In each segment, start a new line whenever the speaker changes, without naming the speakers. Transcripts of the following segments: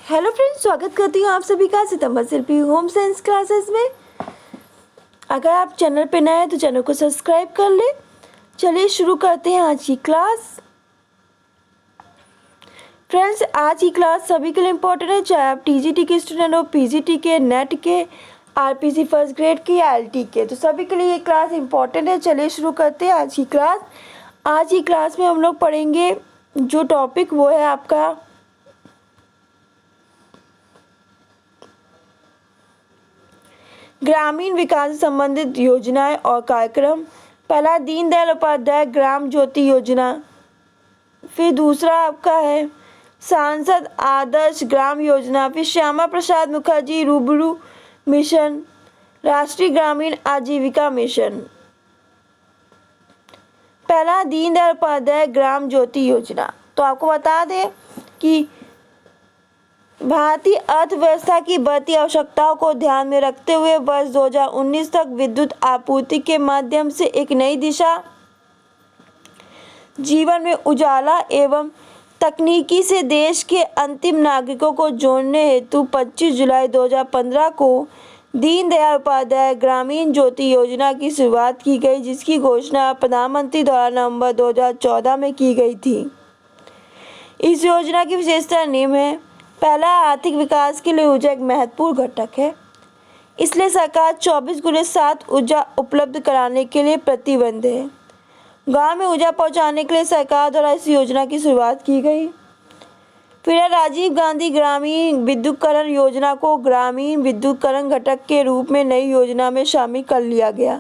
Hello friends, स्वागत करती हूँ आप सभी का सितंबर शिल्पी होम साइंस क्लासेस में। अगर आप चैनल पे नए हैं तो चैनल को सब्सक्राइब कर ले। चलिए शुरू करते हैं आज की क्लास। फ्रेंड्स, आज की क्लास सभी के लिए इम्पोर्टेंट है, चाहे आप टीजीटी के स्टूडेंट हो, पीजीटी के, नेट के, आरपीसी फर्स्ट ग्रेड के या एलटी के, तो सभी के लिए ये क्लास इम्पोर्टेंट है। चलिए शुरू करते हैं आज की क्लास। आज की क्लास में हम लोग पढ़ेंगे जो टॉपिक वो है आपका ग्रामीण विकास से संबंधित योजनाएं और कार्यक्रम। पहला दीनदयाल उपाध्याय ग्राम ज्योति योजना, फिर दूसरा आपका है सांसद आदर्श ग्राम योजना, फिर श्यामा प्रसाद मुखर्जी रूबरू मिशन, राष्ट्रीय ग्रामीण आजीविका मिशन। पहला दीनदयाल उपाध्याय ग्राम ज्योति योजना, तो आपको बता दें कि भारतीय अर्थव्यवस्था की बढ़ती आवश्यकताओं को ध्यान में रखते हुए वर्ष 2019 तक विद्युत आपूर्ति के माध्यम से एक नई दिशा, जीवन में उजाला एवं तकनीकी से देश के अंतिम नागरिकों को जोड़ने हेतु 25 जुलाई 2015 को दीनदयाल उपाध्याय ग्रामीण ज्योति योजना की शुरुआत की गई, जिसकी घोषणा प्रधानमंत्री द्वारा नवंबर 2014 में की गई थी। इस योजना की विशेषता निम्न है। पहला, आर्थिक विकास के लिए ऊर्जा एक महत्वपूर्ण घटक है, इसलिए सरकार 24x7 ऊर्जा उपलब्ध कराने के लिए प्रतिबद्ध है। गांव में ऊर्जा पहुंचाने के लिए सरकार द्वारा इस योजना की शुरुआत की गई। फिर राजीव गांधी ग्रामीण विद्युतीकरण योजना को ग्रामीण विद्युतीकरण घटक के रूप में नई योजना में शामिल कर लिया गया।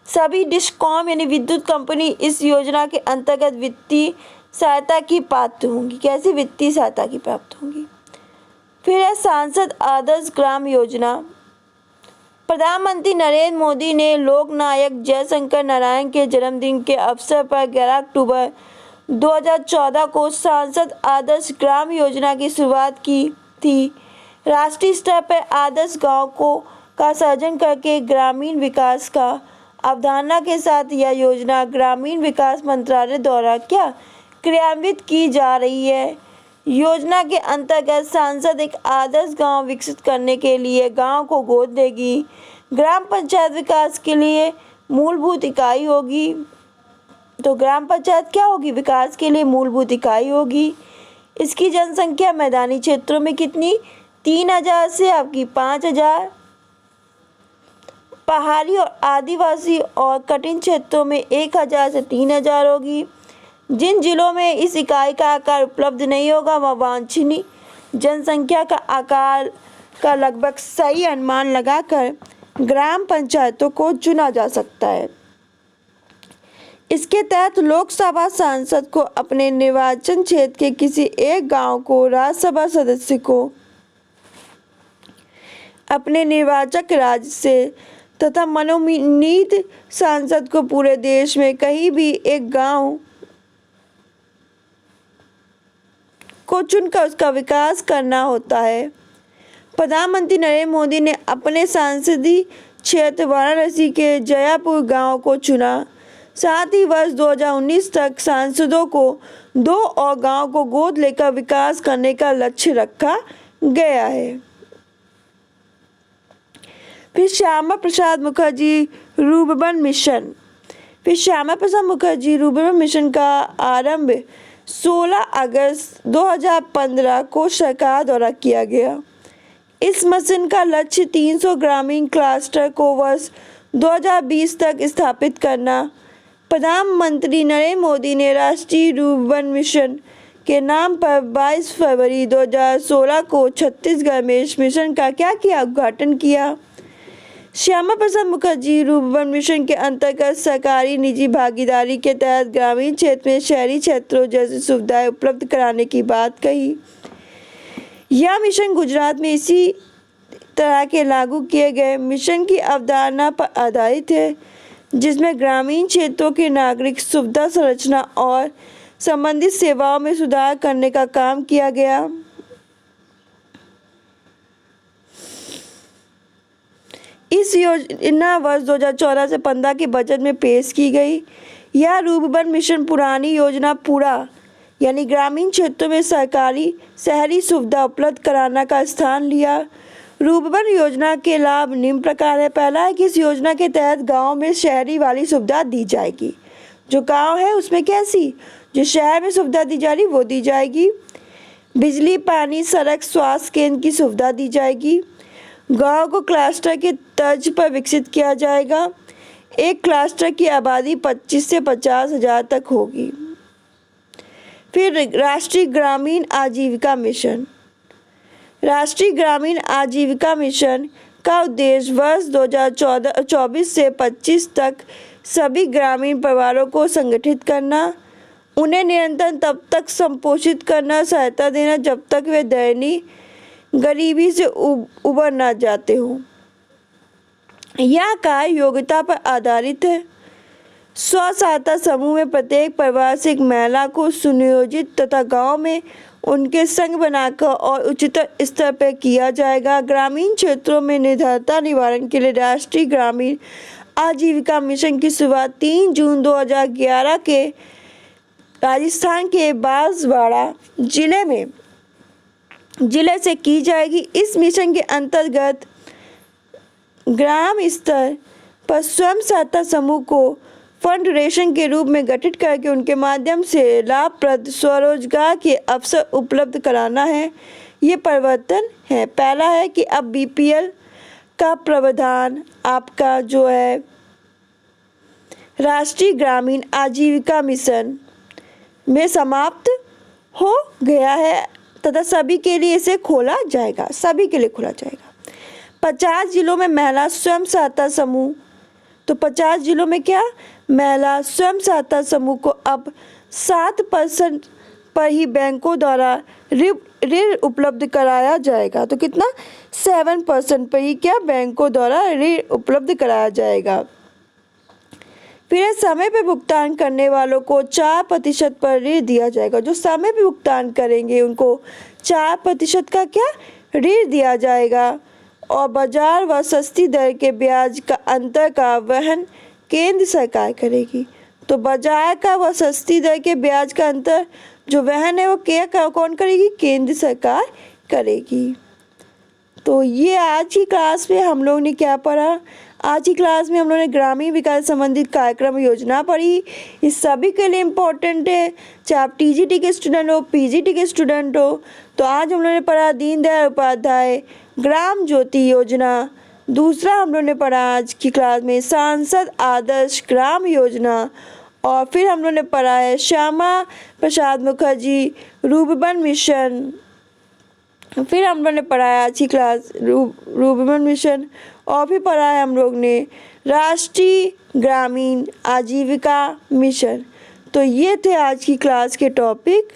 सभी डिस्कॉम यानी विद्युत कंपनी इस योजना के अंतर्गत वित्तीय सहायता की पात्र होंगी। कैसी वित्तीय सहायता की प्राप्त होंगी। फिर है सांसद आदर्श ग्राम योजना। प्रधानमंत्री नरेंद्र मोदी ने लोकनायक जयशंकर नारायण के जन्मदिन के अवसर पर 11 अक्टूबर 2014 को सांसद आदर्श ग्राम योजना की शुरुआत की थी। राष्ट्रीय स्तर पर आदर्श गाँव का सर्जन करके ग्रामीण विकास का अवधारणा के साथ यह योजना ग्रामीण विकास मंत्रालय द्वारा क्रियान्वित की जा रही है। योजना के अंतर्गत सांसद एक आदर्श गांव विकसित करने के लिए गांव को गोद देगी। ग्राम पंचायत विकास के लिए मूलभूत इकाई होगी। तो ग्राम पंचायत क्या होगी? विकास के लिए मूलभूत इकाई होगी। इसकी जनसंख्या मैदानी क्षेत्रों में कितनी? 3000 से आपकी 5000, पहाड़ी और आदिवासी और कठिन क्षेत्रों में 1000 से 3000 होगी। जिन जिलों में इस इकाई का आकार उपलब्ध नहीं होगा वह वांछनीय जनसंख्या का आकार का लगभग सही अनुमान लगाकर ग्राम पंचायतों को चुना जा सकता है। इसके तहत लोकसभा सांसद को अपने निर्वाचन क्षेत्र के किसी एक गांव को, राज्यसभा सदस्य को अपने निर्वाचक राज्य से तथा मनोनीत सांसद को पूरे देश में कहीं भी एक गांव को चुनकर उसका विकास करना होता है। प्रधानमंत्री नरेंद्र मोदी ने अपने संसदीय क्षेत्र वाराणसी के जयापुर गांव को चुना। साथ ही वर्ष 2019 तक सांसदों को 2 और गांव को गोद लेकर विकास करने का लक्ष्य रखा गया है। फिर श्यामा प्रसाद मुखर्जी रूर्बन मिशन। फिर श्यामा प्रसाद मुखर्जी रूर्बन मिशन का आरंभ 16 अगस्त 2015 को सरकार द्वारा किया गया। इस मिशन का लक्ष्य 300 ग्रामीण क्लस्टर को वर्ष 2020 तक स्थापित करना। प्रधानमंत्री नरेंद्र मोदी ने राष्ट्रीय रूर्बन मिशन के नाम पर 22 फरवरी 2016 को छत्तीसगढ़ में इस मिशन का उद्घाटन किया। श्यामा प्रसाद मुखर्जी रूर्बन मिशन के अंतर्गत सरकारी निजी भागीदारी के तहत ग्रामीण क्षेत्र में शहरी क्षेत्रों जैसी सुविधाएं उपलब्ध कराने की बात कही। यह मिशन गुजरात में इसी तरह के लागू किए गए मिशन की अवधारणा पर आधारित है, जिसमें ग्रामीण क्षेत्रों के नागरिक सुविधा संरचना और संबंधित सेवाओं में सुधार करने का काम किया गया। इस योजना वर्ष 2014 से 15 के बजट में पेश की गई। यह रूर्बन मिशन पुरानी योजना पूरा यानी ग्रामीण क्षेत्रों में सरकारी शहरी सुविधा उपलब्ध कराना का स्थान लिया। रूपबन योजना के लाभ निम्न प्रकार है। पहला है कि इस योजना के तहत गांव में शहरी वाली सुविधा दी जाएगी। जो गांव है उसमें कैसी, जो शहर में सुविधा दी जा रही वो दी जाएगी। बिजली, पानी, सड़क, स्वास्थ्य केंद्र की सुविधा दी जाएगी। गांव को क्लस्टर के तर्ज पर विकसित किया जाएगा। एक क्लस्टर की आबादी 25 से 50 हज़ार तक होगी। फिर राष्ट्रीय ग्रामीण आजीविका मिशन। राष्ट्रीय ग्रामीण आजीविका मिशन का उद्देश्य वर्ष 2024 से 25 तक सभी ग्रामीण परिवारों को संगठित करना, उन्हें निरंतर तब तक संपोषित करना, सहायता देना जब तक वे दयनीय गरीबी से उबर न जाते हों। यह कार्य योग्यता पर आधारित है। स्व सहायता समूह में प्रत्येक परिवार से एक महिला को सुनियोजित तथा गांव में उनके संघ बनाकर और उचित स्तर पर किया जाएगा। ग्रामीण क्षेत्रों में निर्धनता निवारण के लिए राष्ट्रीय ग्रामीण आजीविका मिशन की शुरुआत 3 जून 2011 के राजस्थान के बांसवाड़ा जिले से की जाएगी। इस मिशन के अंतर्गत ग्राम स्तर पर स्वयं सहायता समूह को फंडरेशन के रूप में गठित करके उनके माध्यम से लाभप्रद स्वरोजगार के अवसर उपलब्ध कराना है। ये परिवर्तन है। पहला है कि अब बीपीएल का प्रावधान आपका जो है राष्ट्रीय ग्रामीण आजीविका मिशन में समाप्त हो गया है तथा सभी के लिए इसे खोला जाएगा, सभी के लिए खोला जाएगा। 50 जिलों में महिला स्वयं सहायता समूह, तो 50 जिलों में क्या, महिला स्वयं सहायता समूह को अब 7% पर ही बैंकों द्वारा ऋण उपलब्ध कराया जाएगा। तो कितना, 7% पर ही क्या बैंकों द्वारा ऋण उपलब्ध कराया जाएगा। फिर समय पर भुगतान करने वालों को 4% पर ऋण दिया जाएगा। जो समय पर भुगतान करेंगे उनको 4% का क्या ऋण दिया जाएगा। और बाजार व सस्ती दर के ब्याज का अंतर का वहन केंद्र सरकार करेगी। तो बाजार का व सस्ती दर के ब्याज का अंतर जो वहन है वो कौन करेगी, केंद्र सरकार करेगी। तो ये आज की क्लास में हम लोग ने क्या पढ़ा, आज की क्लास में हम लोगों ने ग्रामीण विकास संबंधित कार्यक्रम योजना पढ़ी। इस सभी के लिए इम्पोर्टेंट है, चाहे आप टीजीटी के स्टूडेंट हो, पीजीटी के स्टूडेंट हो। तो आज हम लोगों ने पढ़ा दीनदयाल उपाध्याय ग्राम ज्योति योजना। दूसरा हम लोगों ने पढ़ा आज की क्लास में सांसद आदर्श ग्राम योजना। और फिर हम लोगों ने पढ़ा है श्यामा प्रसाद मुखर्जी रूपबन मिशन। फिर हम लोगों ने पढ़ा है आज की क्लास रूपबन मिशन। और फिर पढ़ा है हम लोग ने राष्ट्रीय ग्रामीण आजीविका मिशन। तो ये थे आज की क्लास के टॉपिक।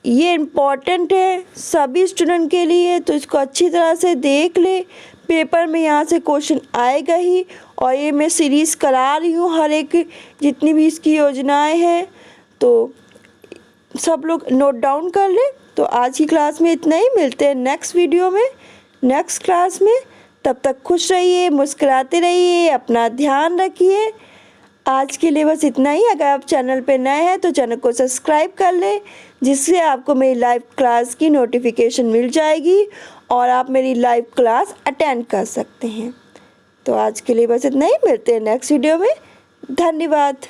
ये इम्पॉर्टेंट है सभी स्टूडेंट के लिए, तो इसको अच्छी तरह से देख ले। पेपर में यहाँ से क्वेश्चन आएगा ही, और ये मैं सीरीज़ करा रही हूँ हर एक जितनी भी इसकी योजनाएं हैं, तो सब लोग नोट डाउन कर ले। तो आज की क्लास में इतना ही, मिलते हैं नेक्स्ट वीडियो में, नेक्स्ट क्लास में। तब तक खुश रहिए, मुस्कुराते रहिए, अपना ध्यान रखिए। आज के लिए बस इतना ही। अगर आप चैनल पे नए हैं तो चैनल को सब्सक्राइब कर लें, जिससे आपको मेरी लाइव क्लास की नोटिफिकेशन मिल जाएगी और आप मेरी लाइव क्लास अटेंड कर सकते हैं। तो आज के लिए बस इतना ही, मिलते हैं नेक्स्ट वीडियो में। धन्यवाद।